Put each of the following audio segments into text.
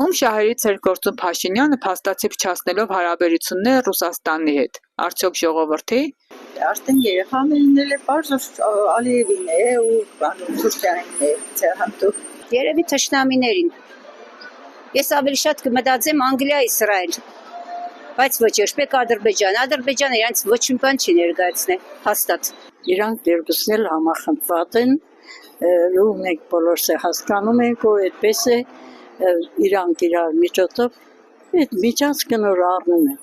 Ում շահերից էր գործում Փաշինյանը փաստացի փչացնելով հարաբերությունները Ռուսաստանի հետ, արդյոք ժողովրդի։ Արդեն երեխան լինել է պարզ Ալիևին է ու Թուրքյանին է ցեղանտու։ Երևի թշնամիներին։ Ես ավելի շատ կմտածեմ Անգլիա, Իսրայել, բայց ոչ երբեք Ադրբեջան։ Ադրբեջանը իրենց ոչ մի բան չի ներկայացնել, հաստատ։ Իրանք երկուսն էլ համախմբված են, ու մենք բոլորս հասկանում ենք, որ այդպես է իրանք իրար միջոցով այդ միջանցքը նոր առնում են։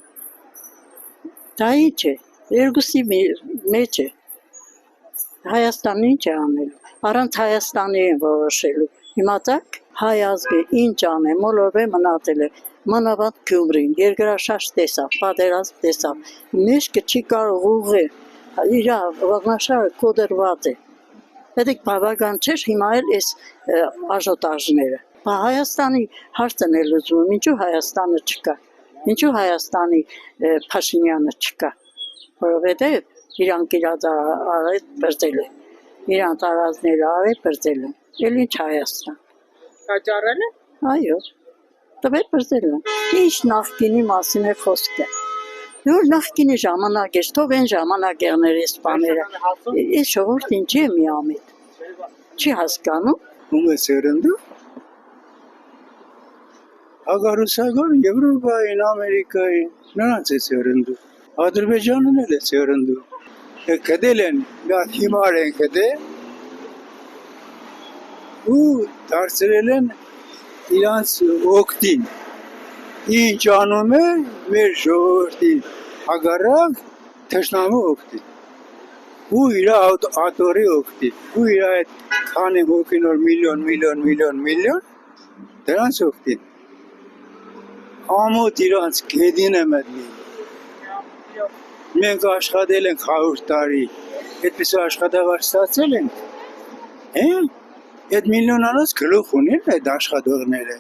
Դա ինչ է, երկուսի մեջ է։ Հայաստանը ինչ է անել, առանց Հայաստանի են որոշելու։ Իմացաք, հայ ազգը ինչ անը, մոլորվե մնացել է, մանավանդ Գյումրին, երկրաշարժ տեսավ, պատերազմ տեսավ, մեջքը չի կարող ուղղել, իր ողնաշարը կոդրված է։ Պետք բավական չէ հիմա էլ այս աժոտաժները։ Հայաստանի հարցն է լուծում, ինչու Հայաստանը չկա, ինչու Հայաստանի Փաշինյանը չկա, որովհետև իրանք իրաց արել բրձել են, իրանք տարածները արել բրձել են, էլ ինչ Հայաստան։ Կաճառել է։ Այո, տվել բրձել են, ինչ նախկինի մասին է խոսքը, որ նախկինի ժամանակ էր, թող են ժամանակ եղներ այս բաները, այս ժողովուրդ ինչի է միամիտ, չի հասկանում։ Ում է սերնդը։ Ագարուսագոր Եվրոպային, Ամերիկային, նրանց է սերնդու, Ադրբեջանն էլ է սերնդու, կդել են, միատ հիմար են կդել, ու դարձրել են իրանց օգտին, ինչ անում է մեր ժողովրդին, հագարակ թշնամու օգտին, ու իր ատորի օգտին, ու իր այդ քանի հոգինոր միլիոն, դրանց օգտին, ամոթ իրանց գեդին է մտնում, մենք աշխատել ենք 100 տարի, այդպես աշխատավար ստացել ենք, այդ միլիոնանոց գլուխ ունին այդ աշխատողները։